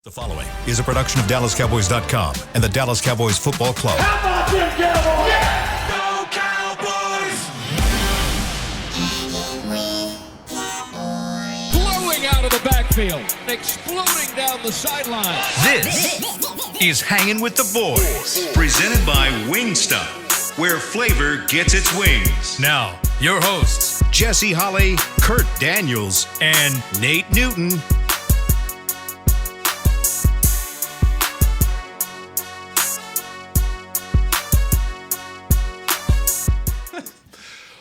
The following is a production of DallasCowboys.com and the Dallas Cowboys Football Club. How about them Cowboys? Yeah! Go Cowboys! Blowing out of the backfield, exploding down the sideline. This is Hangin' with the Boys, presented by Wingstop, where flavor gets its wings. Now, your hosts, Jesse Holley, Kurt Daniels, and Nate Newton.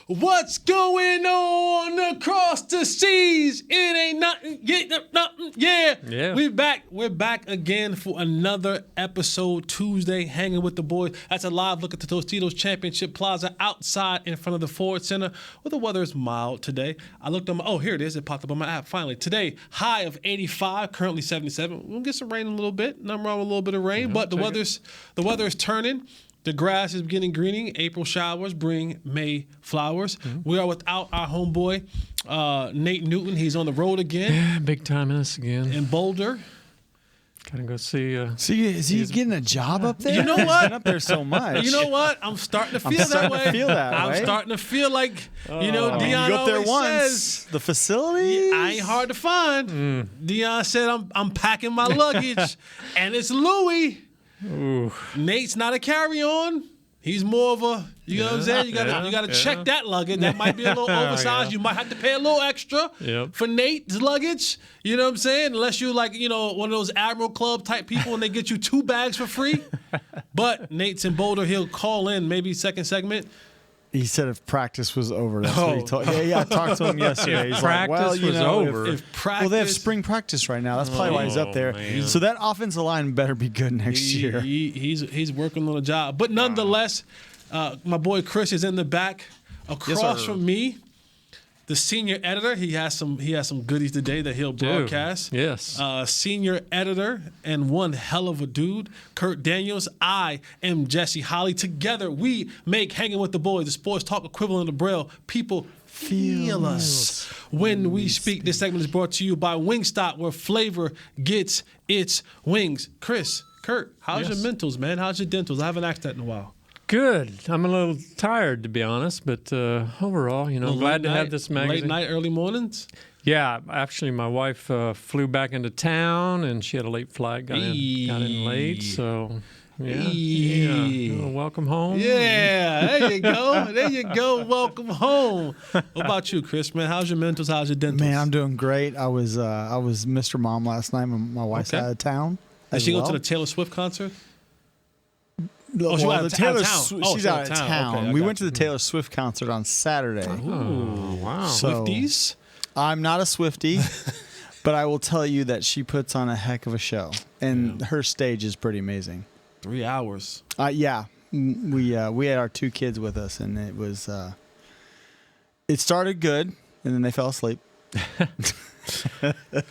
What's going on across the seas? It ain't nothing, yeah. We're back again for another episode Tuesday, Hanging with the Boys. That's a live look at the Tostitos Championship Plaza outside in front of the Ford Center, where the weather is mild today. I looked on here it is. It popped up on my app finally. Today, high of 85, currently 77. We'll get some rain in a little bit. Nothing wrong with a little bit of rain, but the weather is turning. The grass is beginning greening. April showers bring May flowers. Mm-hmm. We are without our homeboy, Nate Newton. He's on the road again. Yeah, big time in this again. In Boulder. Gotta go see. Is he getting a job up there? You know what? He's been up there so much. You know what? I'm starting to feel that way. I'm starting to feel like, Deion you go up there always once. says, The facility? I ain't hard to find. Deion said, I'm packing my luggage, and it's Louis. Ooh. Nate's not a carry-on. He's more of a, you know what I'm saying? You gotta check that luggage. That might be a little oversized. You might have to pay a little extra for Nate's luggage. You know what I'm saying? Unless you're like, one of those Admiral Club type people and they get you 2 bags for free. But Nate's in Boulder. He'll call in maybe second segment. He said if practice was over, that's what he told. Yeah, I talked to him yesterday. He's like, well, was over. If practice, well, they have spring practice right now. That's probably why he's up there. Man. So that offensive line better be good next year. He's working on a job. But nonetheless, my boy Chris is in the back across from me. The senior editor, he has some goodies today that he'll broadcast. Yes. Senior editor and one hell of a dude, Kurt Daniels. I am Jesse Holley. Together we make Hanging with the Boys, the sports talk equivalent of Braille. People feel us when we speak. This segment is brought to you by Wingstop, where flavor gets its wings. Chris, Kurt, how's your mentals, man? How's your dentals? I haven't asked that in a while. Good. I'm a little tired, to be honest, but overall, I'm glad to have this magazine. Late night, early mornings? Yeah, actually, my wife flew back into town, and she had a late flight, got in late, so... Yeah. Welcome home. Yeah, there you go. Welcome home. What about you, Chris, man? How's your mentals? How's your dentals? Man, I'm doing great. I was Mr. Mom last night when my wife's out of town. Did she go to the Taylor Swift concert? She's out of town. Okay, we went to the Taylor Swift concert on Saturday. Oh, wow. So, Swifties? I'm not a Swiftie, but I will tell you that she puts on a heck of a show, and her stage is pretty amazing. 3 hours. Yeah. We had our 2 kids with us, and it was it started good, and then they fell asleep.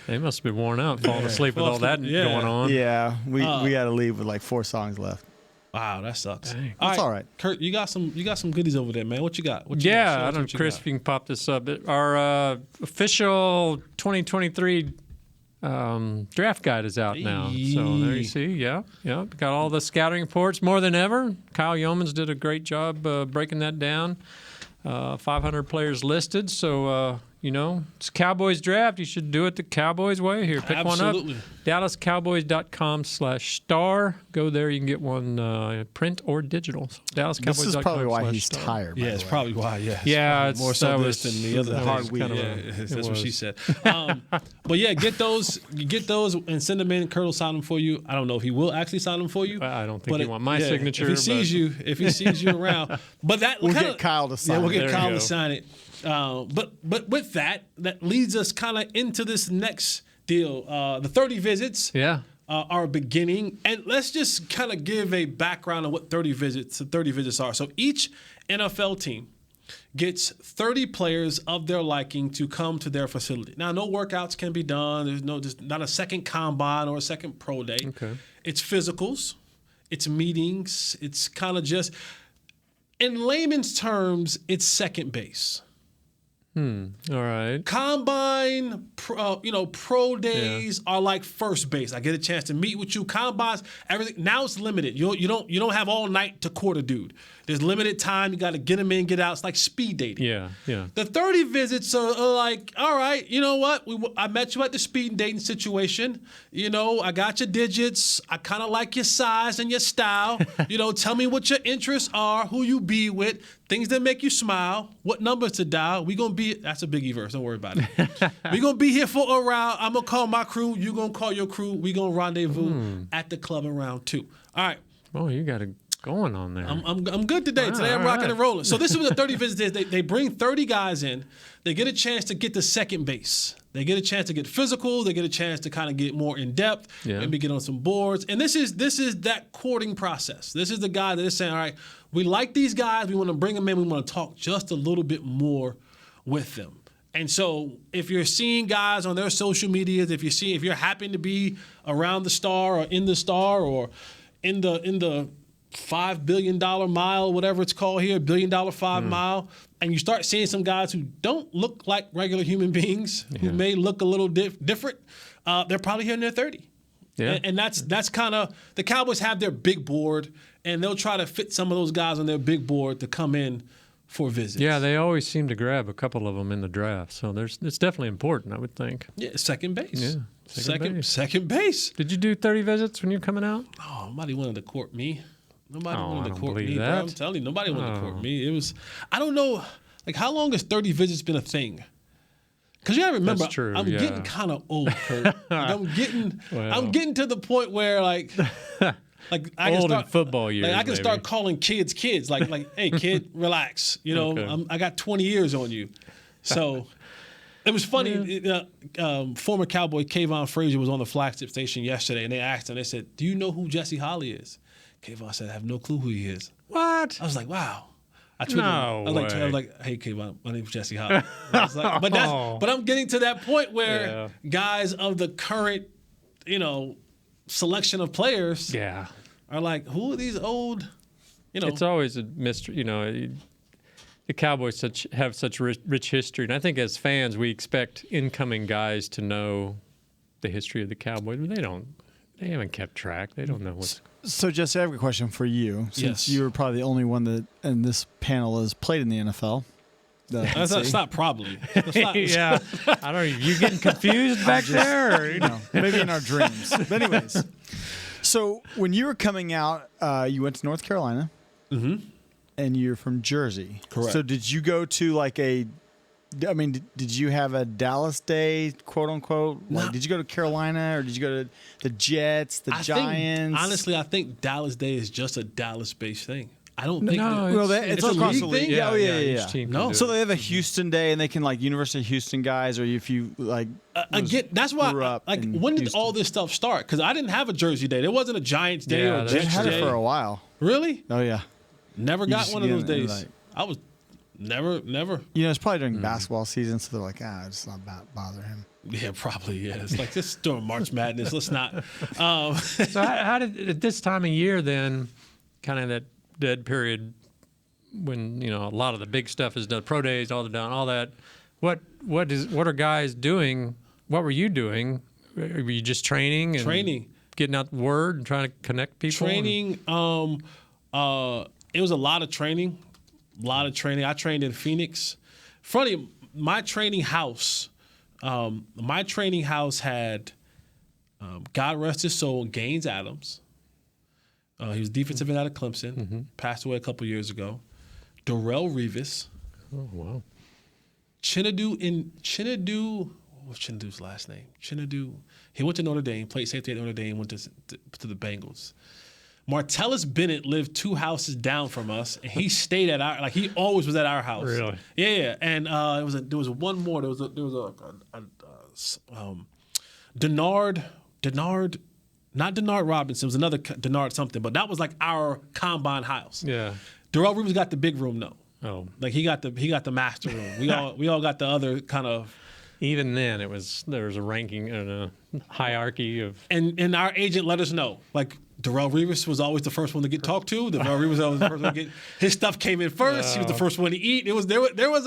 They must have been worn out, falling asleep with all that going on. Yeah, we had to leave with like 4 songs left. Wow, that sucks. Dang. That's all right. Kurt, you got some goodies over there, man. What you got? I don't know, Chris, if you can pop this up. Our official 2023 draft guide is out now. So there you see. Yeah. Got all the scouting reports more than ever. Kyle Yeomans did a great job breaking that down. 500 players listed. So, it's Cowboys draft. You should do it the Cowboys way. Here, pick one up. DallasCowboys.com/star. Go there. You can get one print or digital. So DallasCowboys.com/star. This is probably why he's tired. Yeah, it's probably why. Yeah. Yeah, more so this than the other hard week. That's what she said. But yeah, get those and send them in. Kurt will sign them for you. I don't know if he will actually sign them for you. I don't think he want my signature. If he sees you around, but that we'll get Kyle to sign. Yeah, we'll get There Kyle you to go. sign it. But with that leads us kind of into this next deal. The 30 visits are beginning. And let's just kind of give a background on what 30 visits are. So each NFL team gets 30 players of their liking to come to their facility. Now, no workouts can be done. There's not a second combine or a second pro day. Okay. It's physicals. It's meetings. It's kind of just, in layman's terms, it's second base. All right. Combine, pro days are like first base. I get a chance to meet with you. Combines, everything. Now it's limited. You don't have all night to court a dude. There's limited time. You got to get him in, get out. It's like speed dating. Yeah. The 30 visits are like, all right, you know what? I met you at the speed dating situation. I got your digits. I kind of like your size and your style. Tell me what your interests are, who you be with, things that make you smile, what numbers to dial. That's a biggie verse. Don't worry about it. We're going to be here for a round. I'm going to call my crew. You're going to call your crew. We're going to rendezvous at the club in round 2. All right. Oh, you got it going on there. I'm good today. Today I'm rocking and rolling. So this is what the 30 visits is. They bring 30 guys in. They get a chance to get to second base. They get a chance to get physical. They get a chance to kind of get more in depth. Maybe get on some boards. And this is that courting process. This is the guy that is saying, all right, we like these guys. We want to bring them in. We want to talk just a little bit more with them. And so if you're seeing guys on their social medias, if you're happy to be around the star or in the star or in the $5 billion mile, whatever it's called here, $1 billion 5 mile, and you start seeing some guys who don't look like regular human beings, who may look a little different, they're probably here in their 30. Yeah. And that's kind of, the Cowboys have their big board, and they'll try to fit some of those guys on their big board to come in for visits. Yeah, they always seem to grab a couple of them in the draft, so it's definitely important, I would think. Yeah, second base. Yeah, second base. Did you do 30 visits when you were coming out? Oh, nobody wanted to court me. Nobody I wanted don't to court believe me, that. bro. I'm telling you, nobody wanted to court me. It was, I don't know, like how long has 30 visits been a thing? Because you gotta remember, That's true, I'm getting kind of old, Kurt. Like, I'm getting to the point where like I can old start in football years. Like I can start calling kids. Like hey kid, relax. Okay. I got 20 years on you. So it was funny. Former Cowboy Kayvon Frazier was on the flagship station yesterday, and they asked him. They said, "Do you know who Jesse Holly is?" Kayvon said, "I have no clue who he is." What? I was like, "Wow." I was like, "Hey, Kayvon, my name's Jesse Holly." I was like, but I'm getting to that point where guys of the current, selection of players, are like, "Who are these old?" It's always a mystery. The Cowboys have such rich history, and I think as fans we expect incoming guys to know the history of the Cowboys, but they haven't kept track. They don't know what's. So, Jesse, I have a question for you. Since you were probably the only one that in this panel has played in the NFL. That's not probably. That's not, yeah. I don't know. You getting confused back there? Or, maybe in our dreams. But anyways, so when you were coming out, you went to North Carolina. Mm-hmm. And you're from Jersey. Correct. So did you go to did you have a Dallas day, quote unquote? Like, did you go to Carolina or did you go to the Jets, the Giants? Honestly, I think Dallas Day is just a Dallas-based thing. I don't think it's a across league the league. thing. Yeah. No. So they have a Houston day, and they can University of Houston guys, or if you again, that's why. When did all this stuff start? Because I didn't have a Jersey day. There wasn't a Giants day or a Jets day. They had it for a while. Really? Oh yeah. Never got one of those days. I was never. It's probably during basketball season, so they're like, just not bother him. Yeah, probably. Yeah, it's like this during March Madness. Let's not. So how did at this time of year then, kind of that dead period when a lot of the big stuff is done, pro days, all that. What are guys doing? What were you doing? Were you just training, getting out the word and trying to connect people? Training. It was a lot of training. I trained in Phoenix. Funny, my training house had, God rest his soul, Gaines Adams. He was defensive end out of Clemson. Passed away a couple years ago. Darrelle Revis. Oh, wow. Chinadu, what's Chinadu's last name? Chinadu. He went to Notre Dame, played safety at Notre Dame, went to the Bengals. Martellus Bennett lived 2 houses down from us, and he stayed at our he always was at our house. Really? Yeah. And there was one more. There was Denard, not Denard Robinson. It was another Denard something, but that was like our combine house. Yeah. Darrelle Reeves got the big room though. Oh. Like he got the master room. We all got the other kind of even then, there was a ranking and a hierarchy of. And our agent let us know, like, Darrelle Revis was always the first one to get talked to. Darrelle Revis was always the first one to get his stuff came in first. He was the first one to eat. There was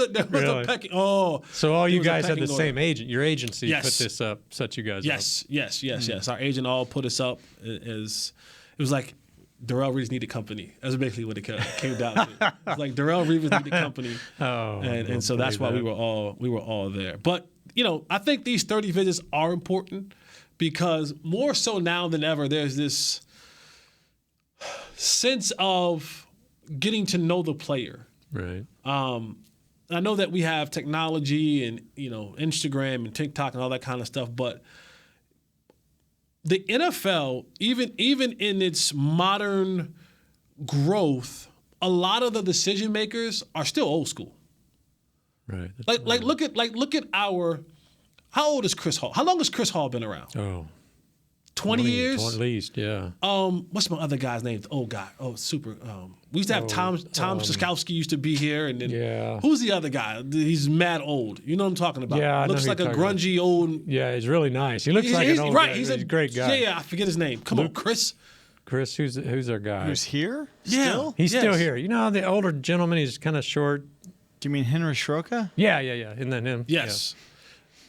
a pecking. Oh, so all you guys had the same agent. Your agency put this up, set you guys up. Yes. Our agent all put us up. It was like Darrelle Revis needed company. That's basically what it came down to. It was like Darrelle Revis needed company. And so that's why we were all there. But I think these 30 visits are important because more so now than ever, there's this sense of getting to know the player. Right. I know that we have technology and Instagram and TikTok and all that kind of stuff, but the NFL, even in its modern growth, a lot of the decision makers are still old school. Right. Look at our. How old is Chris Hall? How long has Chris Hall been around? 20 years? At least, yeah. What's my other guy's name? The old guy. Oh, super. We used to have Tom Szyskowski used to be here, and then who's the other guy? He's mad old. You know what I'm talking about? Yeah, looks like a grungy old. Yeah, he's really nice. He looks like an old guy. He's a great guy. Yeah, I forget his name. Come on, Chris. Chris, who's our guy? Who's here? Yeah, Still? He's still here. You know how the older gentleman, he's kind of short. Do you mean Henry Schroka? Yeah. And then him. Yes. Yeah.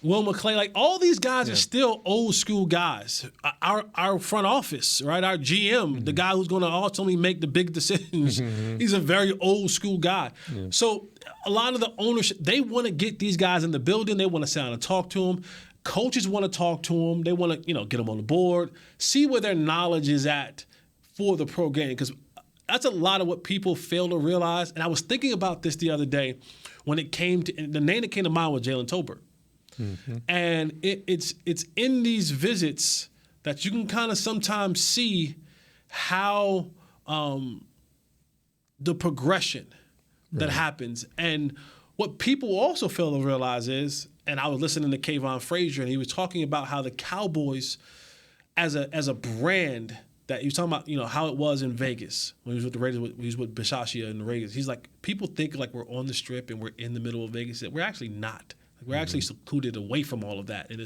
Will McClay, like all these guys are still old school guys. Our front office, right? Our GM, the guy who's going to ultimately make the big decisions, he's a very old school guy. Yeah. So a lot of the ownership, they want to get these guys in the building. They want to sit down and talk to them. Coaches want to talk to them. They want to, get them on the board, see where their knowledge is at for the pro game. Because that's a lot of what people fail to realize. And I was thinking about this the other day when it came to, the name that came to mind was Jalen Tolbert. Mm-hmm. And it's in these visits that you can kind of sometimes see how the progression that happens. And what people also fail to realize is, and I was listening to Kayvon Frazier, and he was talking about how the Cowboys, as a brand, that he was talking about, how it was in Vegas when he was with the Raiders, he was with Bisaccia and the Raiders. He's like, people think like we're on the Strip and we're in the middle of Vegas. We're actually not. We're actually secluded away from all of that. And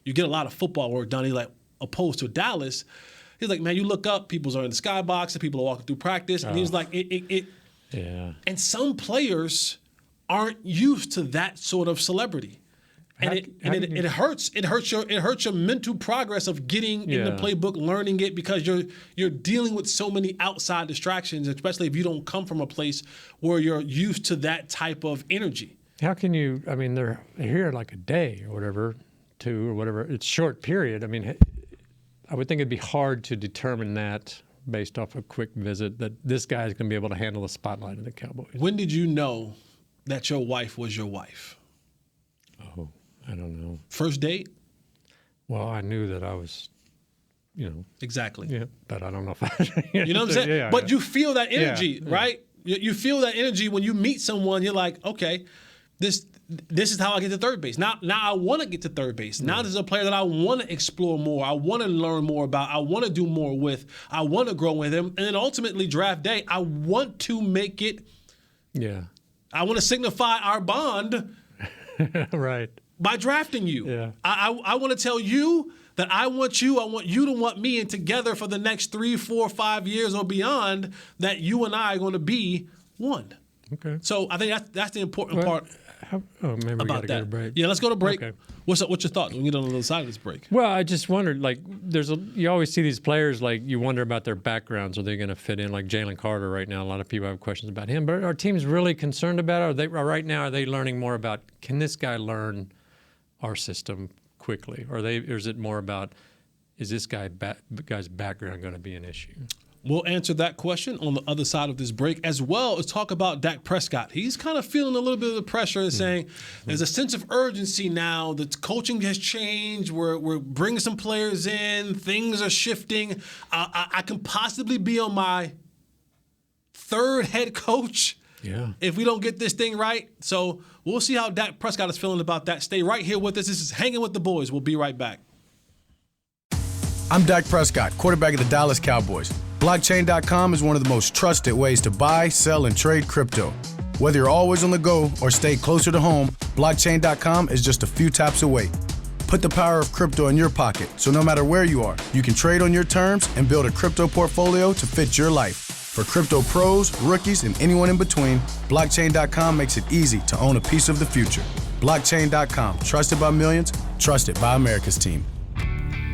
you get a lot of football work done. He's like, opposed to Dallas, he's like, man, you look up, people are in the skybox and people are walking through practice. And he's like, yeah. And some players aren't used to that sort of celebrity. And it hurts. It hurts your mental progress of getting in the playbook, learning it, because you're dealing with so many outside distractions, especially if you don't come from a place where you're used to that type of energy. How can you? I mean, they're here like a day or whatever, 2 or whatever. It's a short period. I mean, I would think it'd be hard to determine that based off a quick visit that this guy is going to be able to handle the spotlight of the Cowboys. When did you know that your wife was your wife? Oh, I don't know. First date? Well, I knew that I was, Exactly. Yeah, but I don't know if I. You know what I'm saying? Yeah, but you feel that energy, yeah. right? You feel that energy when you meet someone. You're like, okay, this is how I get to third base. Now I want to get to third base. Now there's a player that I want to explore more. I want to learn more about. I want to do more with. I want to grow with him. And then ultimately, draft day, I want to make it. Yeah. I want to signify our bond. Right. By drafting you. Yeah. I want to tell you that I want you to want me, and together for the next 3, 4, 5 years or beyond, that you and I are going to be one. Okay. So I think that's the important part. Maybe we got to go to break. Yeah, let's go to break. Okay. What's your thought when we get on the other side of this break? Well, I just wondered, like, you always see these players, like, you wonder about their backgrounds. Are they going to fit in? Like Jalen Carter right now, a lot of people have questions about him. But are teams really concerned about it? Right now, are they learning more about, can this guy learn our system quickly? Or is it more about, is this guy's background going to be an issue? We'll answer that question on the other side of this break, as well as talk about Dak Prescott. He's kind of feeling a little bit of the pressure and saying there's a sense of urgency now. The coaching has changed. We're bringing some players in. Things are shifting. I can possibly be on my third head coach if we don't get this thing right. So we'll see how Dak Prescott is feeling about that. Stay right here with us. This is Hanging with the Boys. We'll be right back. I'm Dak Prescott, quarterback of the Dallas Cowboys. Blockchain.com is one of the most trusted ways to buy, sell, and trade crypto. Whether you're always on the go or stay closer to home, blockchain.com is just a few taps away. Put the power of crypto in your pocket, so no matter where you are, you can trade on your terms and build a crypto portfolio to fit your life. For crypto pros, rookies, and anyone in between, blockchain.com makes it easy to own a piece of the future. Blockchain.com, trusted by millions, trusted by America's team.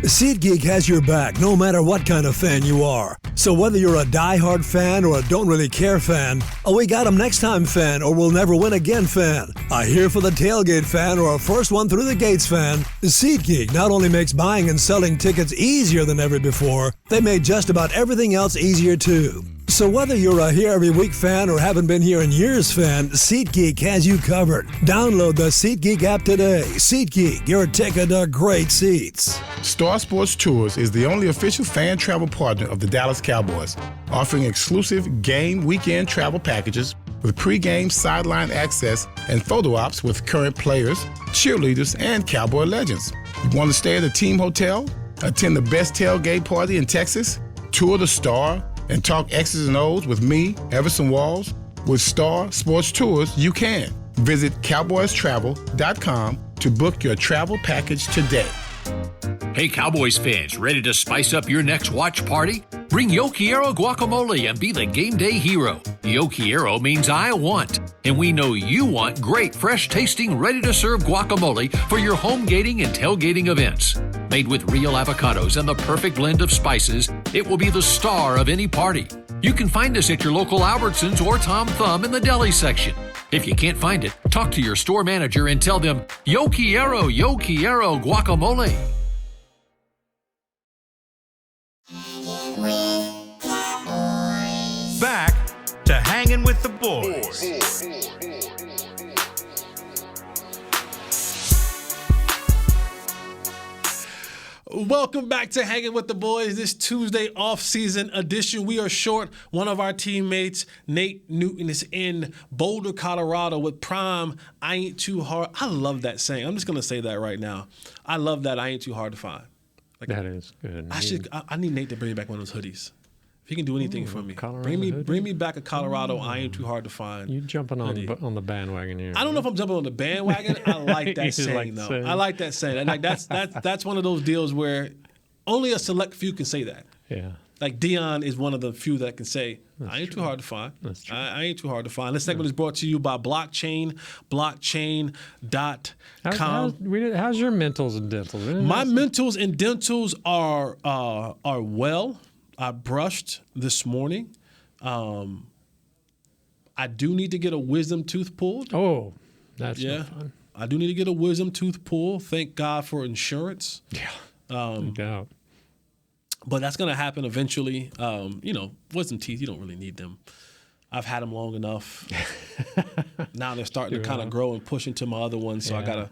SeatGeek has your back no matter what kind of fan you are. So whether you're a diehard fan or a don't really care fan, a we got 'em next time fan or we'll never win again fan, a here for the tailgate fan or a first one through the gates fan, SeatGeek not only makes buying and selling tickets easier than ever before, they made just about everything else easier too. So whether you're a here every week fan or haven't been here in years fan, SeatGeek has you covered. Download the SeatGeek app today. SeatGeek, your ticket to great seats. Star Sports Tours is the only official fan travel partner of the Dallas Cowboys, offering exclusive game weekend travel packages with pre-game sideline access and photo ops with current players, cheerleaders, and Cowboy legends. You want to stay at a team hotel, attend the best tailgate party in Texas, tour the Star, and talk X's and O's with me, Everson Walls? With Star Sports Tours, you can. Visit cowboystravel.com to book your travel package today. Hey Cowboys fans, ready to spice up your next watch party? Bring Yo Quiero guacamole and be the game day hero. Yo Quiero means I want, and we know you want great, fresh-tasting, ready-to-serve guacamole for your home gating and tailgating events. Made with real avocados and the perfect blend of spices, it will be the star of any party. You can find us at your local Albertsons or Tom Thumb in the deli section. If you can't find it, talk to your store manager and tell them, Yo Quiero guacamole. Back to Hangin' with the Boys. Welcome back to Hanging with the Boys, this Tuesday off-season edition. We are short. One of our teammates, Nate Newton, is in Boulder, Colorado with Prime. I ain't too hard. I love that saying. I'm just going to say that right now. I love that. I ain't too hard to find. Like, that is good. I need Nate to bring me back one of those hoodies. If he can do anything for me, bring me back a Colorado. I ain't too hard to find. You jumping on the bandwagon here? I don't know if I'm jumping on the bandwagon. I like that saying though. I like that saying. And like that's one of those deals where only a select few can say that. Yeah. Like Dion is one of the few that can say, That's I ain't true. too hard to find. That's true. I ain't too hard to find. This segment is brought to you by Blockchain, blockchain.com. How's your mentals and dentals? My mentals and dentals are well. I brushed this morning. I do need to get a wisdom tooth pulled. Oh, that's not fun. I do need to get a wisdom tooth pulled. Thank God for insurance. Yeah, no doubt. But that's going to happen eventually. Wisdom teeth, you don't really need them. I've had them long enough. Now they're starting to kind of grow and push into my other ones, so I gotta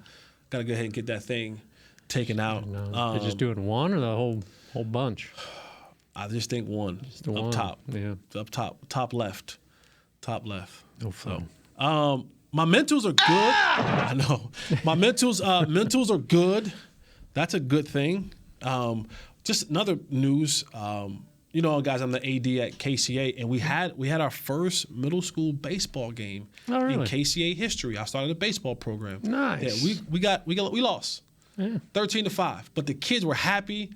go ahead and get that thing taken out. They're just doing one or the whole bunch? I just think one. Just the up one. top. Yeah. Up top left. Top left. No fun. So, my mentals are good. I know. My mentals are good. That's a good thing. Just another news. Guys, I'm the AD at KCA, and we had our first middle school baseball game in KCA history. I started a baseball program. Nice. Yeah, we lost 13-5, but the kids were happy.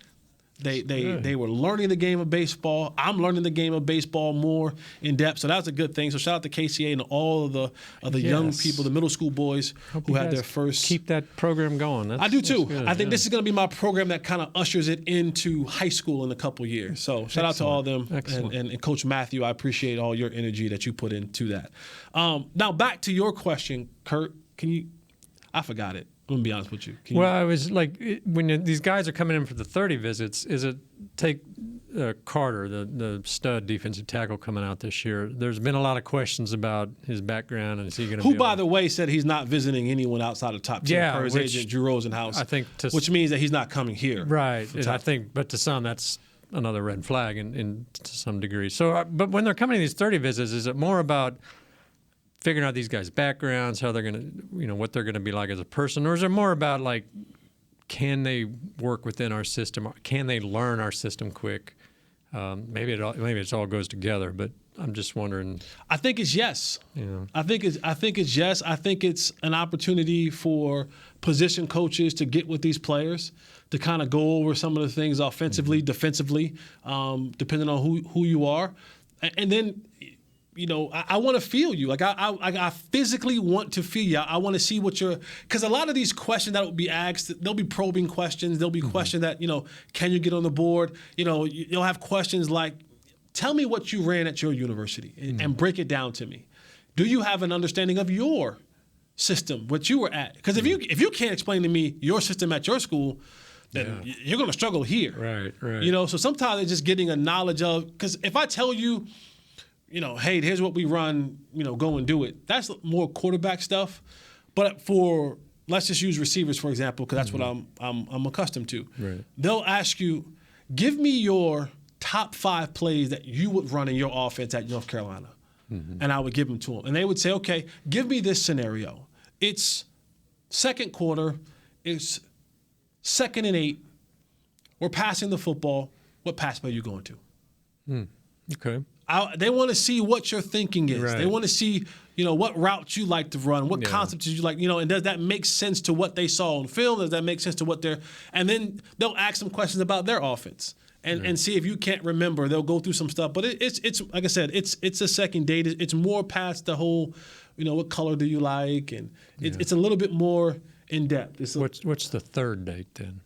They were learning the game of baseball. I'm learning the game of baseball more in depth, so that's a good thing. So shout out to KCA and all of the young people, the middle school boys who had their first. Keep that program going. I do too. Good, I think this is going to be my program that kind of ushers it into high school in a couple years. So shout out to all of them and Coach Matthew. I appreciate all your energy that you put into that. Now back to your question, Kurt. I forgot it. I'm going to be honest with you. I was like, when these guys are coming in for the 30 visits, is it take Carter, the stud defensive tackle coming out this year? There's been a lot of questions about his background, and is he going to Who, by the way, said he's not visiting anyone outside of top 10 per his agent, Drew Rosenhaus, I think which means that he's not coming here. Right. And I think, but to some, that's another red flag in to some degree. So, but when they're coming to these 30 visits, is it more about figuring out these guys' backgrounds, how they're going to, what they're going to be like as a person? Or is it more about, like, can they work within our system? Can they learn our system quick? Maybe it all goes together, but I'm just wondering. I think it's yes. Yeah. I think it's yes. I think it's an opportunity for position coaches to get with these players to kind of go over some of the things offensively, defensively, depending on who you are, and then. I want to feel you. Like I physically want to feel you. I want to see what you're. Because a lot of these questions that will be asked, they'll be probing questions. There'll be questions that can you get on the board? You'll have questions like, tell me what you ran at your university and break it down to me. Do you have an understanding of your system, what you were at? Because if you can't explain to me your system at your school, then you're going to struggle here. Right. So sometimes it's just getting a knowledge of. Because if I tell you. Hey, here's what we run, go and do it. That's more quarterback stuff. But let's just use receivers, for example, because that's what I'm accustomed to. Right. They'll ask you, give me your top 5 plays that you would run in your offense at North Carolina. And I would give them to them. And they would say, okay, give me this scenario. It's second quarter. It's 2nd and 8. We're passing the football. What pass play are you going to? Okay. They want to see what your thinking is. Right. They want to see, what routes you like to run, what concepts you like, and does that make sense to what they saw on film? Does that make sense to what they're – and then they'll ask some questions about their offense and see if you can't remember. They'll go through some stuff. But it's like I said, it's a second date. It's more past the whole, what color do you like? And it's a little bit more in-depth. What's the third date then?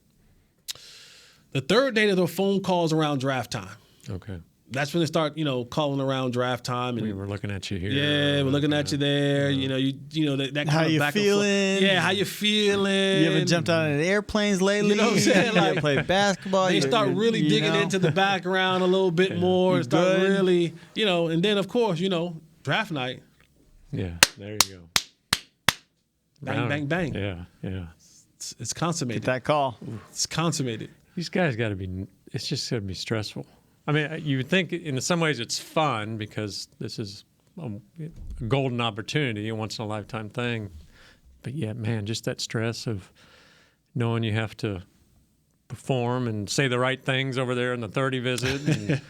The third date are the phone calls around draft time. Okay. That's when they start, calling around draft time. And we're looking at you here. Yeah, we're looking at you there. That kind how of you back feeling? And forth. Yeah, how you feeling? You haven't jumped out of airplanes lately? You know what I'm saying? Like, you played basketball. They start really digging into the background a little bit more. And start really, and then, of course, draft night. Yeah, there you go. Bang, bang, bang. Yeah. It's consummated. Get that call. It's consummated. These guys got to be – it's just going to be stressful. I mean, you would think in some ways it's fun because this is a golden opportunity, a once-in-a-lifetime thing. But, yeah, man, just that stress of knowing you have to perform and say the right things over there in the 30 visit.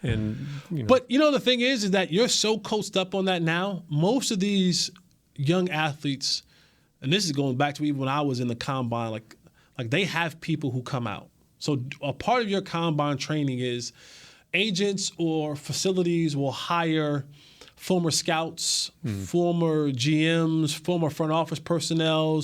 But, the thing is that you're so coached up on that now. Most of these young athletes, and this is going back to even when I was in the combine, like they have people who come out. So a part of your combine training is – agents or facilities will hire former scouts, former GMs, former front office personnel,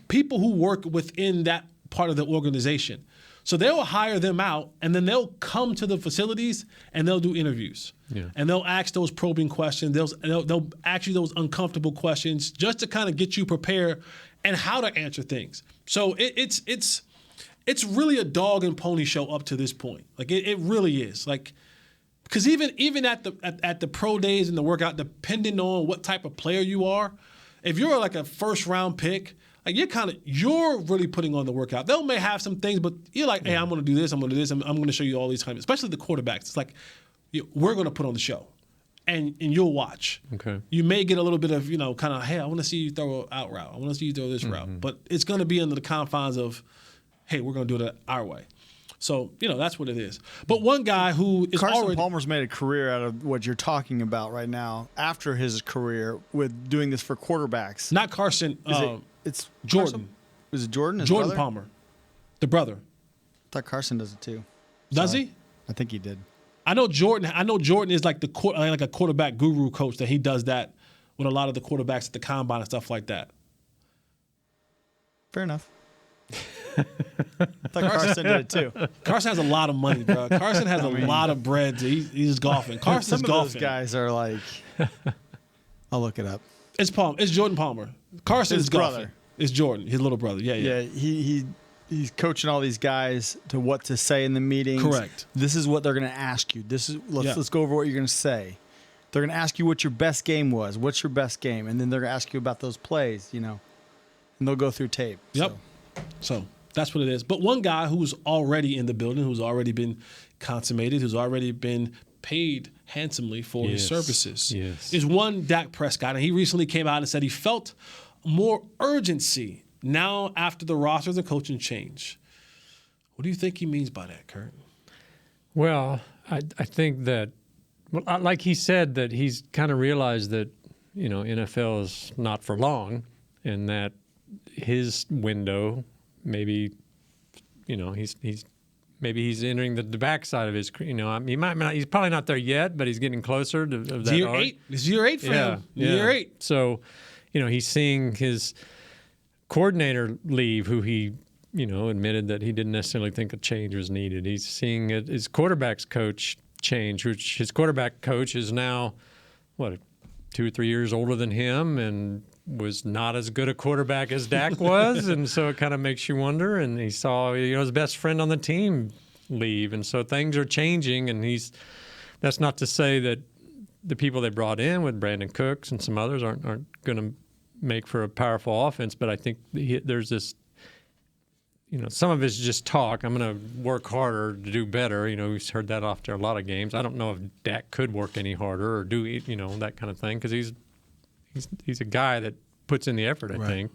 people who work within that part of the organization. So they'll hire them out, and then they'll come to the facilities and they'll do interviews. Yeah. And they'll ask those probing questions. They'll ask you those uncomfortable questions just to kind of get you prepared and how to answer things. So it's really a dog and pony show up to this point. Like it really is. Like, because even at the pro days and the workout, depending on what type of player you are, if you're like a first round pick, like you're really putting on the workout. They may have some things, but you're like, hey, I'm going to do this. I'm going to do this. I'm going to show you all these times, especially the quarterbacks. It's like we're going to put on the show, and you'll watch. Okay. You may get a little bit of kind of, hey, I want to see you throw an out route. I want to see you throw this route, but it's going to be under the confines of, hey, we're going to do it our way. So, that's what it is. But one guy who is Carson Palmer's made a career out of what you're talking about right now after his career with doing this for quarterbacks. Not Carson. It's Jordan. Carson, is it Jordan? His Jordan brother? Palmer. The brother. I thought Carson does it too. Does he? I think he did. I know Jordan is like like a quarterback guru coach that he does that with a lot of the quarterbacks at the combine and stuff like that. Fair enough. I thought Carson did it too. Carson has a lot of money, bro. Carson has a lot of bread. He's golfing. Carson's Some of golfing. those guys are like, I'll look it up. It's Jordan Palmer. Carson's His golfing. brother. It's Jordan, his little brother. Yeah. He's coaching all these guys to what to say in the meetings. Correct. This is what they're going to ask you. Let's go over what you're going to say. They're going to ask you what your best game was. What's your best game? And then they're going to ask you about those plays, and they'll go through tape. Yep. So that's what it is. But one guy who's already in the building, who's already been consummated, who's already been paid handsomely for his services, is one Dak Prescott. And he recently came out and said he felt more urgency now after the rosters and coaching change. What do you think he means by that, Kurt? Well, I think that Well, like he said, that he's kind of realized that, NFL is not for long, and that his window, maybe, he's entering the backside of his, he might not, he's probably not there yet, but he's getting closer to that. Year 8. This is year 8 for him. Yeah. Year 8. So, he's seeing his coordinator leave, who he, admitted that he didn't necessarily think a change was needed. He's seeing his quarterback's coach change, which his quarterback coach is now, 2 or 3 years older than him, and was not as good a quarterback as Dak was, and so it kind of makes you wonder. And he saw his best friend on the team leave, and so things are changing. And that's not to say that the people they brought in with Brandon Cooks and some others aren't going to make for a powerful offense, but I think there's this. Some of it's just talk. I'm going to work harder to do better. We've heard that after a lot of games. I don't know if Dak could work any harder or do, that kind of thing, because he's a guy that puts in the effort, I think.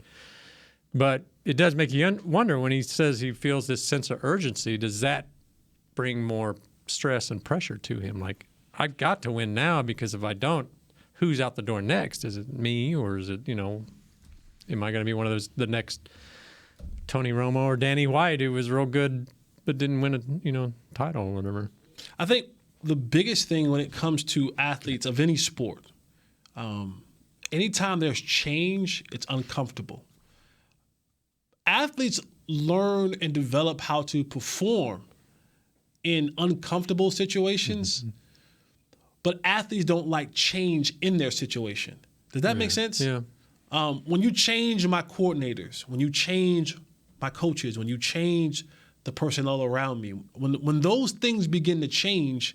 But it does make you wonder when he says he feels this sense of urgency, does that bring more stress and pressure to him? Like, I got to win now, because if I don't, who's out the door next? Is it me, or is it, am I going to be one of those, the next Tony Romo or Danny White, who was real good but didn't win a title or whatever? I think the biggest thing when it comes to athletes of any sport, anytime there's change, it's uncomfortable. Athletes learn and develop how to perform in uncomfortable situations, but athletes don't like change in their situation. Does that make sense? Yeah. When you change my coordinators, when you change my coaches, when you change the personnel around me, when those things begin to change,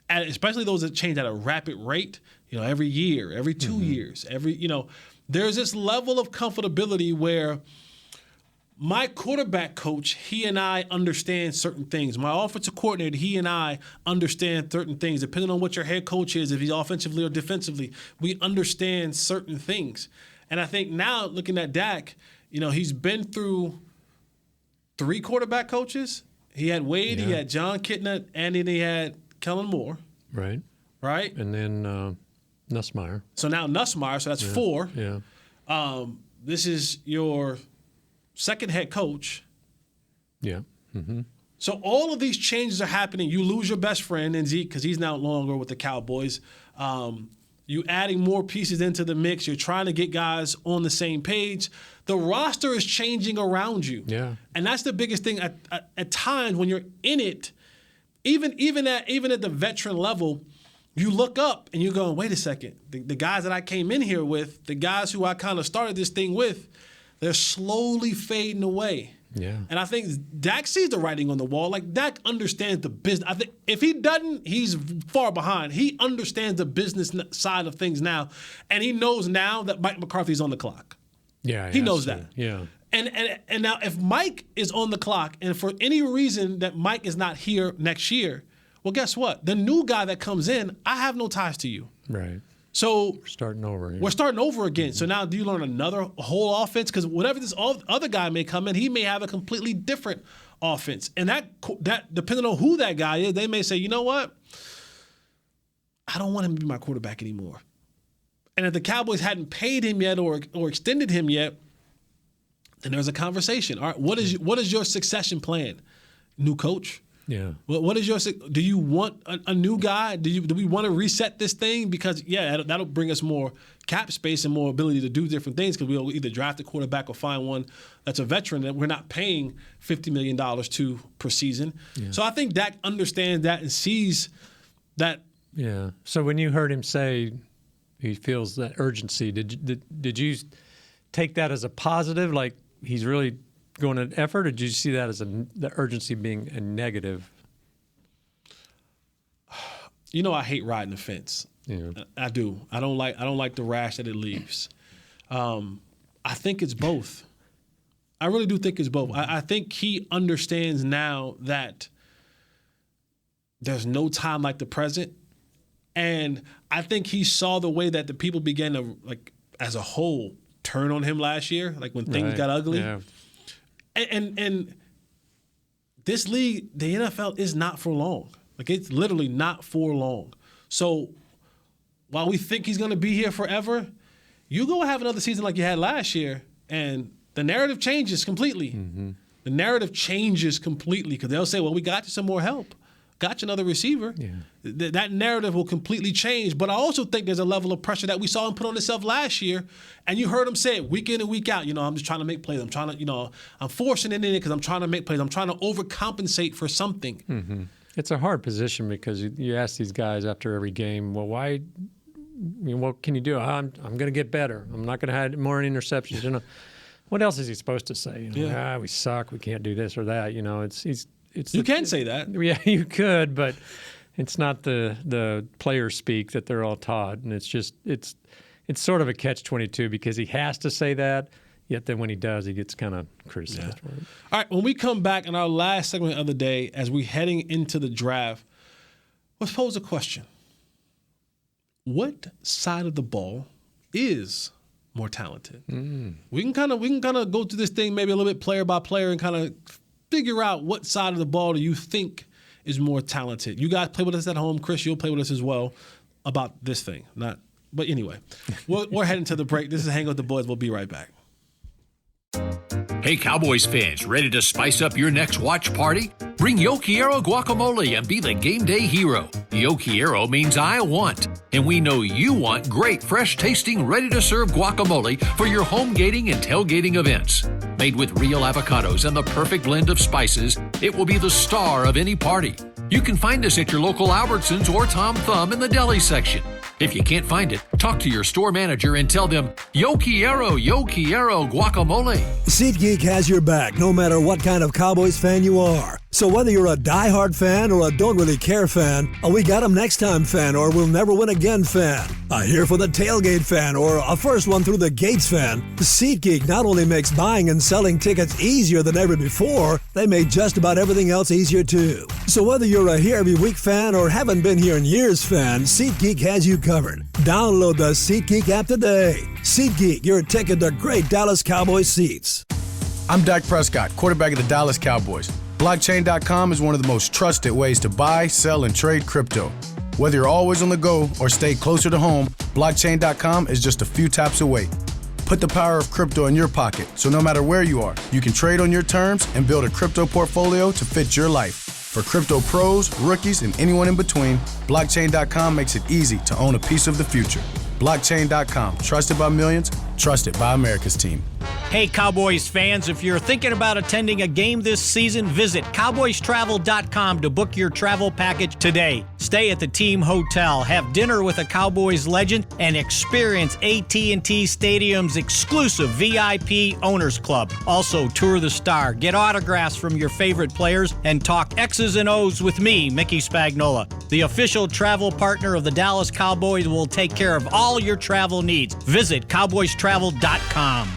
especially those that change at a rapid rate, every year, every 2 years, there's this level of comfortability where my quarterback coach, he and I understand certain things. My offensive coordinator, he and I understand certain things. Depending on what your head coach is, if he's offensively or defensively, we understand certain things. And I think now, looking at Dak, he's been through 3 quarterback coaches. He had Wade, he had John Kitna, and then he had Kellen Moore. Right. And then Nussmeier. So now Nussmeier, so that's 4. Yeah. This is your second head coach. Yeah. Mm-hmm. So all of these changes are happening. You lose your best friend in Zeke because he's now no longer with the Cowboys. You adding more pieces into the mix. You're trying to get guys on the same page. The roster is changing around you. Yeah. And that's the biggest thing. At times when you're in it, even at the veteran level, you look up and you're going, wait a second. The guys that I came in here with, the guys who I kind of started this thing with, they're slowly fading away. Yeah. And I think Dak sees the writing on the wall. Like, Dak understands the business. I think if he doesn't, he's far behind. He understands the business side of things now. And he knows now that Mike McCarthy's on the clock. Yeah. He knows that. Yeah. And now if Mike is on the clock and for any reason that Mike is not here next year, well, guess what? The new guy that comes in, I have no ties to you. Right. So we're starting over. Yeah. We're starting over again. So now do you learn another whole offense? Because whatever this other guy may come in, he may have a completely different offense. And that depending on who that guy is, they may say, you know what? I don't want him to be my quarterback anymore. And if the Cowboys hadn't paid him yet or extended him yet, then there's a conversation. All right, what is your succession plan? New coach? Yeah. What is your? Do you want a new guy? Do we want to reset this thing? Because that'll bring us more cap space and more ability to do different things. Because we'll either draft a quarterback or find one that's a veteran that we're not paying $50 million to per season. Yeah. So I think Dak understands that and sees that. Yeah. So when you heard him say he feels that urgency, did you take that as a positive? Like he's really going to effort, or did you see that as the urgency being a negative? I hate riding the fence. Yeah. I do. I don't like the rash that it leaves. I think it's both. I really do think it's both. I think he understands now that there's no time like the present. And I think he saw the way that the people began to, like, as a whole, turn on him last year, like when things got ugly. Yeah. And this league, the NFL, is not for long. Like, it's literally not for long. So while we think he's going to be here forever, you go have another season like you had last year, and the narrative changes completely. Mm-hmm. The narrative changes completely because they'll say, well, we got you some more help. Got you another receiver. Yeah. That narrative will completely change. But I also think there's a level of pressure that we saw him put on himself last year. And you heard him say it week in and week out. I'm just trying to make plays. I'm trying to, I'm forcing it in because I'm trying to make plays. I'm trying to overcompensate for something. Mm-hmm. It's a hard position because you ask these guys after every game, well, why? What can you do? I'm going to get better. I'm not going to have more interceptions. What else is he supposed to say? We suck. We can't do this or that. You can say that. Yeah, you could, but it's not the player speak that they're all taught, and it's sort of a catch-22 because he has to say that. Yet then when he does, he gets kind of criticized for it. All right, when we come back in our last segment of the day, as we're heading into the draft, let's pose a question. What side of the ball is more talented? We can kind of go through this thing maybe a little bit player by player and kind of figure out what side of the ball do you think is more talented. You guys play with us at home. Chris, you'll play with us as well about this thing. But anyway, we're heading to the break. This is Hang with the Boys. We'll be right back. Hey, Cowboys fans, ready to spice up your next watch party? Bring Yo Quiero guacamole and be the game day hero. Yo Quiero means I want, and we know you want great, fresh-tasting, ready-to-serve guacamole for your home gating and tailgating events. Made with real avocados and the perfect blend of spices, it will be the star of any party. You can find us at your local Albertsons or Tom Thumb in the deli section. If you can't find it, talk to your store manager and tell them, Yo Quiero guacamole. SeatGeek has your back no matter what kind of Cowboys fan you are. So whether you're a diehard fan or a don't really care fan, a we got 'em next time fan or we'll never win again fan, a here for the tailgate fan or a first one through the gates fan, SeatGeek not only makes buying and selling tickets easier than ever before, they made just about everything else easier too. So whether you're a here every week fan or haven't been here in years fan, SeatGeek has you covered. Download the SeatGeek app today. SeatGeek, your ticket to great Dallas Cowboys seats. I'm Dak Prescott, quarterback of the Dallas Cowboys. Blockchain.com is one of the most trusted ways to buy, sell, and trade crypto. Whether you're always on the go or stay closer to home, Blockchain.com is just a few taps away. Put the power of crypto in your pocket, so no matter where you are, you can trade on your terms and build a crypto portfolio to fit your life. For crypto pros, rookies, and anyone in between, Blockchain.com makes it easy to own a piece of the future. Blockchain.com, trusted by millions, trusted by America's team. Hey, Cowboys fans, if you're thinking about attending a game this season, visit cowboystravel.com to book your travel package today. Stay at the team hotel, have dinner with a Cowboys legend, and experience AT&T Stadium's exclusive VIP Owners Club. Also, tour the Star, get autographs from your favorite players, and talk X's and O's with me, Mickey Spagnola. The official travel partner of the Dallas Cowboys will take care of all your travel needs. Visit cowboystravel.com.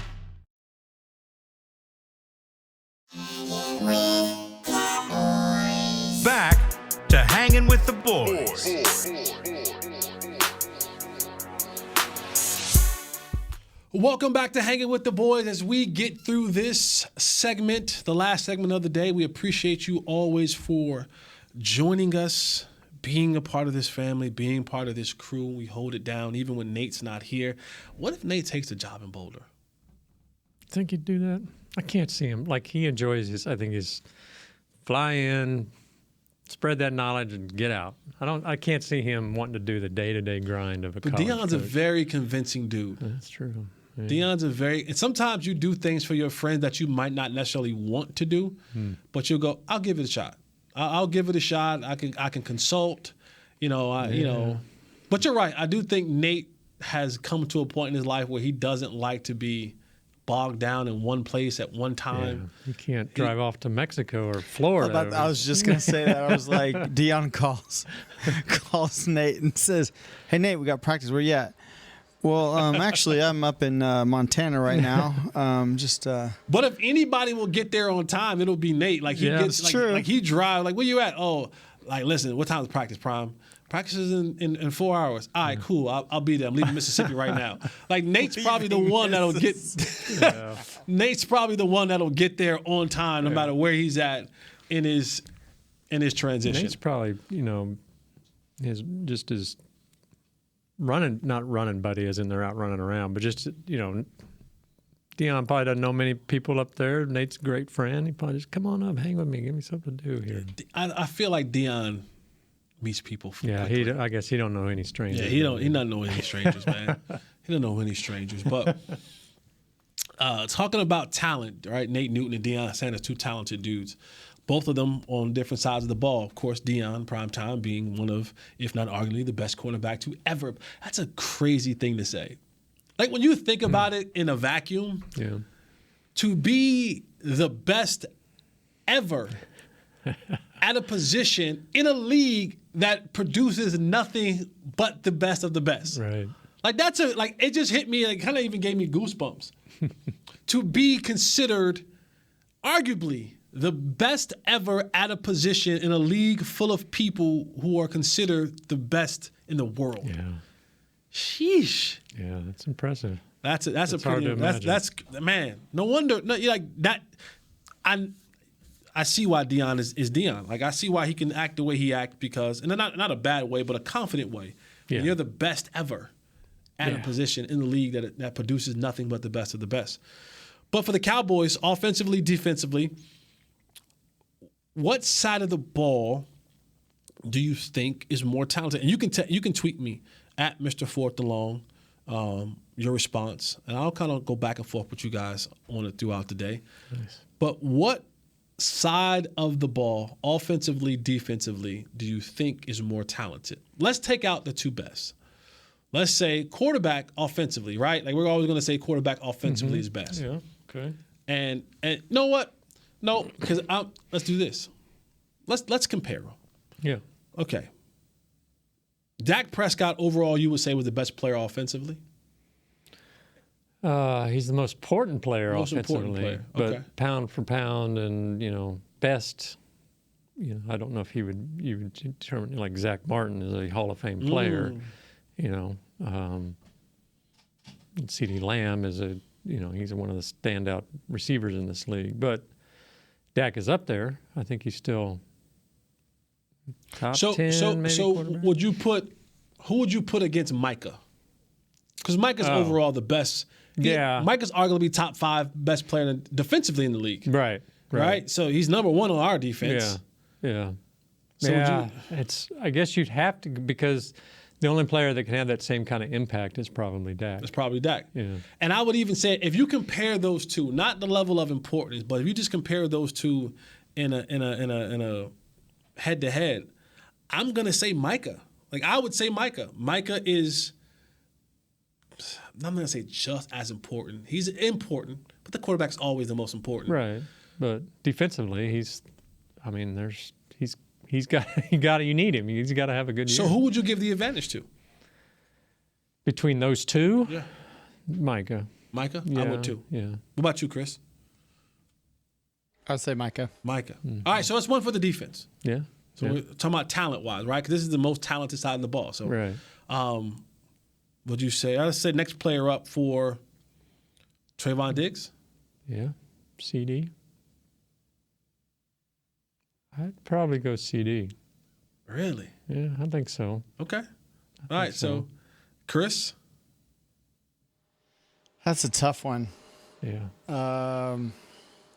Back to Hanging with the Boys. Welcome back to Hanging with the Boys as we get through this segment, the last segment of the day. We appreciate you always for joining us, being a part of this family, being part of this crew. We hold it down even when Nate's not here. What if Nate takes the job in Boulder? Think he'd do that? I can't see him. Like, he enjoys his fly in, spread that knowledge, and get out. I can't see him wanting to do the day-to-day grind of a college Deion's coach. a very convincing dude. That's true. Yeah. Deion's and sometimes you do things for your friends that you might not necessarily want to do, but you'll go, I'll give it a shot. I'll give it a shot. I can consult, But you're right. I do think Nate has come to a point in his life where he doesn't like to be bogged down in one place at one time. Yeah. You can't drive off to Mexico or Florida. I was just going to say that. I was like, Deion calls Nate and says, hey, Nate, we got practice. Where you at? Well, actually, I'm up in Montana right now. But if anybody will get there on time, it'll be Nate. Like he drive. Like, where you at? Oh, like, listen, what time is practice, Prime? Practice is in 4 hours. All right, cool. I'll be there. I'm leaving Mississippi right now. Like, Nate's probably the one that'll get. Nate's probably the one that'll get there on time, no matter where he's at in his transition. Nate's probably his not running buddy as in they're out running around, but just, Deion probably doesn't know many people up there. Nate's a great friend. He probably just, come on up, hang with me, give me something to do here. I feel like Deion meets people. Yeah, I guess he don't know any strangers. Yeah, he not know any strangers, man. He don't know any strangers. But talking about talent, right? Nate Newton and Deion Sanders, two talented dudes. Both of them on different sides of the ball. Of course, Deion, primetime, being one of, if not arguably, the best cornerback to ever. That's a crazy thing to say. Like, when you think about it in a vacuum, to be the best ever at a position in a league that produces nothing but the best of the best. Right. Like, it just hit me, kind of even gave me goosebumps. To be considered, arguably, the best ever at a position in a league full of people who are considered the best in the world. Yeah. Sheesh. Yeah, that's impressive. That's a pretty hard to imagine. that's man. No wonder like that. I see why Deion is Deion. Like, I see why he can act the way he acts, because, and not a bad way, but a confident way. Yeah. When you're the best ever at a position in the league that produces nothing but the best of the best. But for the Cowboys, offensively, defensively, what side of the ball do you think is more talented? And you can tweet me at Mr. Fourth and Long, your response, and I'll kind of go back and forth with you guys on it throughout the day. Nice. But what side of the ball, offensively, defensively, do you think is more talented? Let's take out the two best. Let's say quarterback offensively, right? Like, we're always going to say quarterback offensively is best. Yeah. Okay. And you know what? No, because let's do this. Let's compare them. Yeah. Okay. Dak Prescott overall, you would say, was the best player offensively? He's the most important player Most offensively, important player. Okay. but pound for pound and best. I don't know if you would determine, like, Zach Martin is a Hall of Fame player. CeeDee Lamb is he's one of the standout receivers in this league. But Dak is up there. I think he's still top 10, maybe. So who would you put against Micah? Because Micah's overall the best. Micah's arguably top 5 best player defensively in the league. Right. So he's number 1 on our defense. Yeah. So I guess you'd have to, because the only player that can have that same kind of impact is probably Dak. It's probably Dak. Yeah. And I would even say, if you compare those two, not the level of importance, but if you just compare those two in a head-to-head, I'm gonna say Micah. Like, I would say Micah. Micah is, I'm not gonna say just as important. He's important, but the quarterback's always the most important. Right. But defensively, you need him. He's got to have a good year. So who would you give the advantage to? Between those two? Yeah. Micah. Micah? Yeah, I would too. Yeah. What about you, Chris? I'd say Micah. Mm-hmm. All right, so that's one for the defense. Yeah. So we're talking about talent-wise, right? Because this is the most talented side of the ball. So, right. Would you say, I'd say next player up for Trayvon Diggs? Yeah. CD. I'd probably go CD. Really? Yeah, I think so. Okay. All right, so Chris? That's a tough one. Yeah.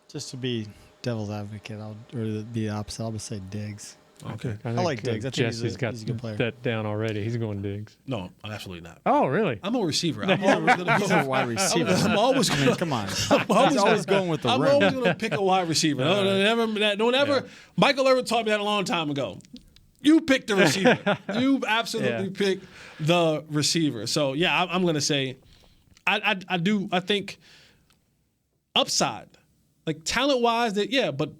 Just to be devil's advocate, or be the opposite, I'll just say Diggs. Okay. I like Diggs. I think Jesse's got he's a good player. that down already. He's going Diggs. No, absolutely not. Oh, really? I'm a receiver. I'm always going to He's a wide receiver. I'm always going to. Come on. He's always going with the rim. I'm always going to pick a wide receiver. Don't ever. Michael Irvin taught me that a long time ago. You pick the receiver. You absolutely pick the receiver. So, yeah, I'm going to say, I think upside, like talent-wise, but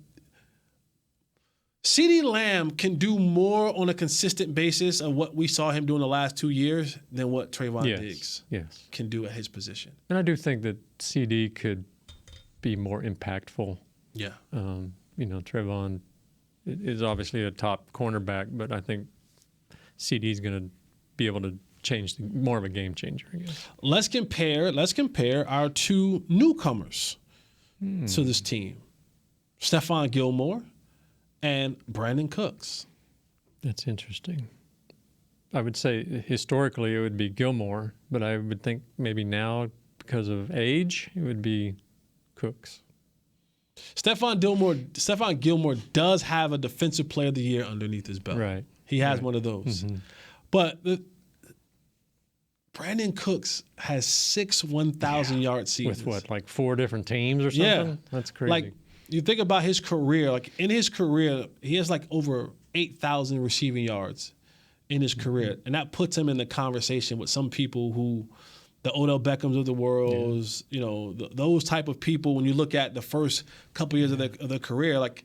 CeeDee Lamb can do more on a consistent basis of what we saw him do in the last 2 years than what Trayvon Diggs can do at his position. And I do think that CD could be more impactful. Yeah. Trayvon is obviously a top cornerback, but I think CD is going to be able to change more of a game changer, I guess. Let's compare our two newcomers to this team, Stephon Gilmore and Brandon Cooks. That's interesting. I would say historically it would be Gilmore, but I would think maybe now because of age it would be Cooks. Stephon Gilmore does have a Defensive Player of the Year underneath his belt. Right. He has one of those. Mm-hmm. But Brandon Cooks has 6 1,000-yard seasons. With what, like 4 different teams or something? Yeah. That's crazy. Like, you think about his career. Like, in his career, he has like over 8,000 receiving yards in his career. And that puts him in the conversation with some people who, the Odell Beckhams of the world, those type of people, when you look at the first couple years of their career, like,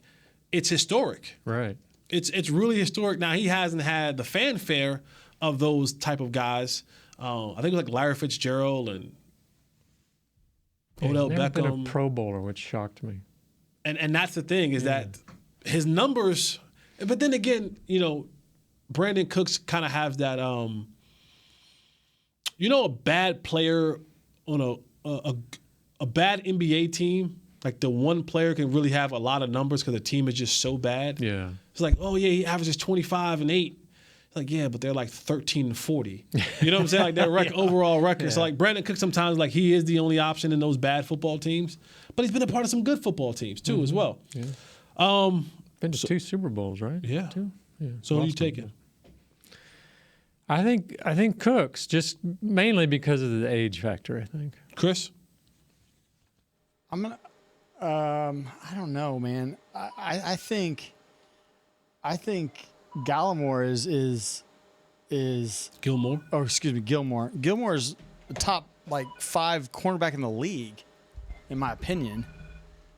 it's historic. Right. It's really historic. Now, he hasn't had the fanfare of those type of guys. I think it was like Larry Fitzgerald and Odell never Beckham. been a Pro Bowler, which shocked me. And that's the thing is that his numbers. But then again, Brandon Cooks kind of has that. A bad player on a bad NBA team, like the one player can really have a lot of numbers because the team is just so bad. Yeah. It's like, oh yeah, he averages 25 and 8. It's like, yeah, but they're like 13 and 40. You know what I'm saying? Like their overall record. Yeah. So like Brandon Cook sometimes like he is the only option in those bad football teams, but he's been a part of some good football teams too as well. Yeah. Been to 2 Super Bowls, right? Yeah. 2? Yeah. So who are you taking? I think Cooks, just mainly because of the age factor, I think. Chris? I'm gonna I don't know, man. I think Gallimore is Gilmore. Oh, excuse me, Gilmore. Gilmore's the top 5 cornerback in the league, in my opinion.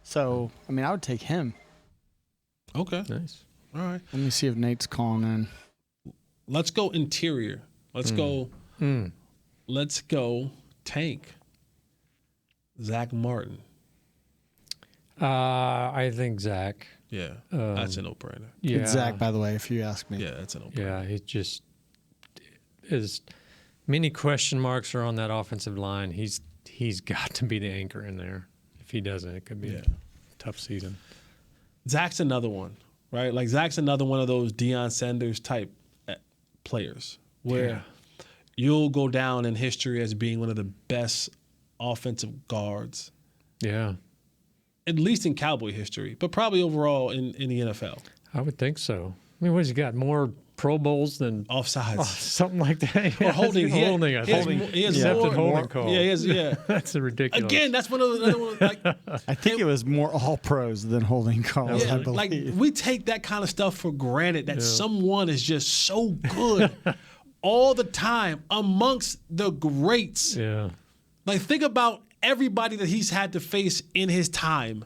So I mean, I would take him. Okay. Nice. All right. Let me see if Nate's calling in. Let's go interior. Let's go tank. Zach Martin. I think Zach. Yeah, that's a no-brainer. Yeah. It's Zach, by the way, if you ask me. Yeah, that's a no-brainer. Yeah, he just as many question marks are on that offensive line. He's got to be the anchor in there. If he doesn't, it could be a tough season. Zach's another one, right? Like Zach's another one of those Deion Sanders type players where you'll go down in history as being one of the best offensive guards. Yeah. At least in Cowboy history, but probably overall in the NFL. I would think so. I mean, what's he got? More Pro Bowls than offsides, something like that. Or holding. He has more holding call. Yeah. That's a ridiculous. Again, that's one of the like. I think it was more all pros than holding calls. Yeah, I believe. like we take that kind of stuff for granted that someone is just so good all the time amongst the greats. Yeah. Like think about everybody that he's had to face in his time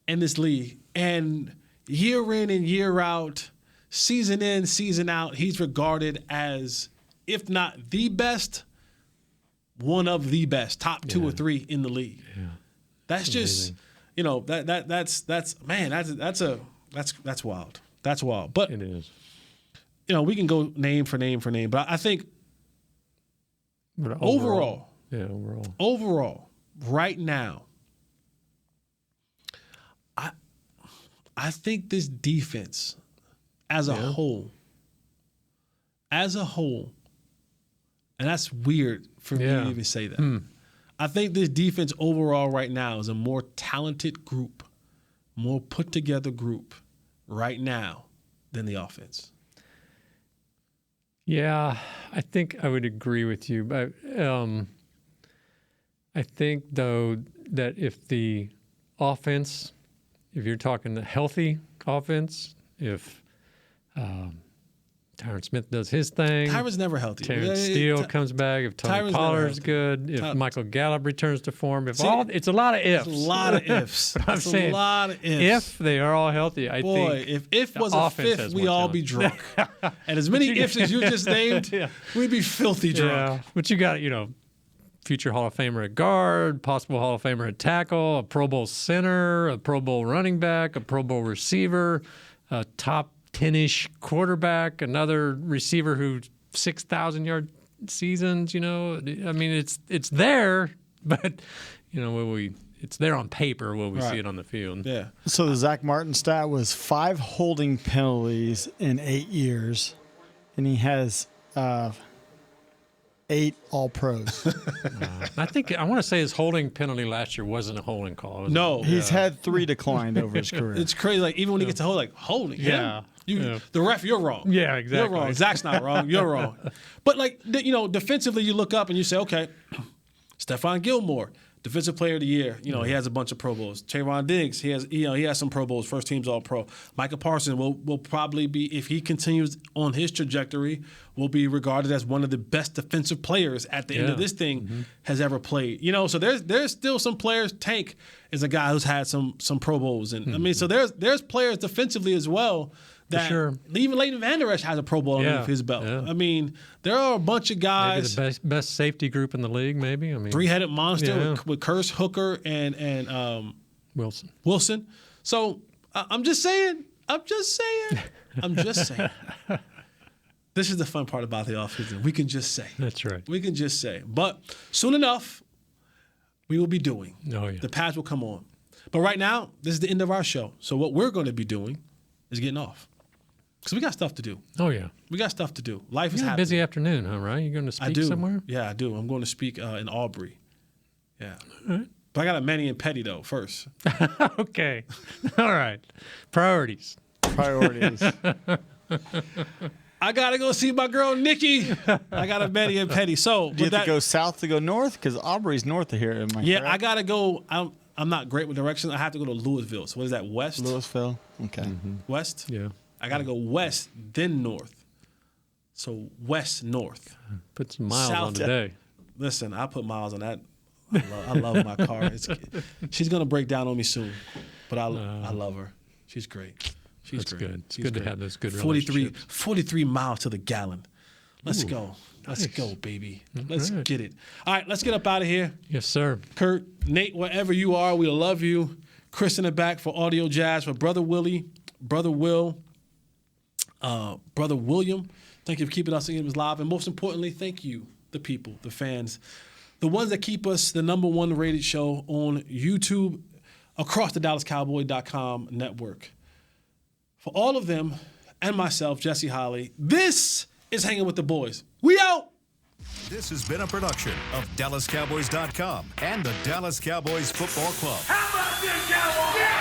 in this league, and year in and year out, season in, season out, he's regarded as, if not the best, one of the best, top 2 or 3 in the league. Yeah. That's just, that's wild. That's wild. But it is. We can go name for name, but I think overall, right now, I think this defense as a whole, and that's weird for me to even say that. I think this defense overall right now is a more talented group, more put together group right now than the offense. Yeah, I think I would agree with you, but I think though that if the offense, if you're talking the healthy offense, if Tyron Smith does his thing. Tyron's never healthy. Terrence Steele comes back. If Tony Pollard's good. If Michael Gallup returns to form. It's a lot of ifs. It's a lot of ifs. But I'm saying, a lot of ifs. If they are all healthy, I think. If was a fifth, we all be drunk. And as many ifs as you just named, we'd be filthy drunk. Yeah, but you got, future Hall of Famer at guard, possible Hall of Famer at tackle, a Pro Bowl center, a Pro Bowl running back, a Pro Bowl receiver, a top 10-ish quarterback, another receiver who 6,000-yard seasons. I mean, it's there, but it's there on paper. Will we see it on the field? Yeah. So the Zach Martin stat was 5 holding penalties in 8 years, and he has 8 All-Pros. I want to say his holding penalty last year wasn't a holding call. No. He's had 3 declined over his career. It's crazy. Like, even when he gets to hold, like, holding. Yeah. The ref, you're wrong. Yeah, exactly. You're wrong. Zach's not wrong. You're wrong. But, like, defensively, you look up and you say, okay, Stephon Gilmore, Defensive Player of the Year. He has a bunch of Pro Bowls. Trayvon Diggs, he has some Pro Bowls. First team's All-Pro. Micah Parsons will probably be, if he continues on his trajectory, will be regarded as one of the best defensive players at the end of this thing has ever played. So there's still some players. Tank is a guy who's had some Pro Bowls, and I mean, so there's players defensively as well. That even Leighton Vander Esch has a Pro Bowl underneath his belt. Yeah. I mean, there are a bunch of guys. Maybe the best safety group in the league, maybe. I mean, three-headed monster with Curse, Hooker, and Wilson. So I'm just saying. This is the fun part about the offseason. We can just say. That's right. We can just say. But soon enough, we will be doing. Oh, yeah. The pads will come on. But right now, this is the end of our show. So what we're going to be doing is getting off. Because we got stuff to do. Oh, yeah. We got stuff to do. Life is happening. Busy afternoon, huh, Ryan? You going to speak somewhere? Yeah, I do. I'm going to speak in Aubrey. Yeah. All right. But I got a Manny and Petty, though, first. Okay. All right. Priorities. I got to go see my girl, Nikki. I got a Manny and Petty. So, do you have to go south to go north? Because Aubrey's north of here. Am I correct? I got to go. I'm not great with directions. I have to go to Louisville. So what is that, west? Louisville. Okay. Mm-hmm. West? Yeah. I got to go west, then north. So west, north. Put some miles on today. Listen, I put miles on that. I love my car. She's going to break down on me soon. But I love her. She's great. That's great. good. It's good to have those good relationships. 43 miles to the gallon. Let's go. Let's go, baby. Let's get it. All right, let's get up out of here. Yes, sir. Kurt, Nate, wherever you are, we love you. Chris in the back for Audio Jazz, for Brother Willie, Brother Will, Brother William. Thank you for keeping us in Games Live. And most importantly, thank you, the people, the fans, the ones that keep us the #1 rated show on YouTube across the DallasCowboy.com network. For all of them and myself, Jesse Holly, this is Hanging with the Boys. We out! This has been a production of DallasCowboys.com and the Dallas Cowboys Football Club. How about this, Cowboys? Yeah!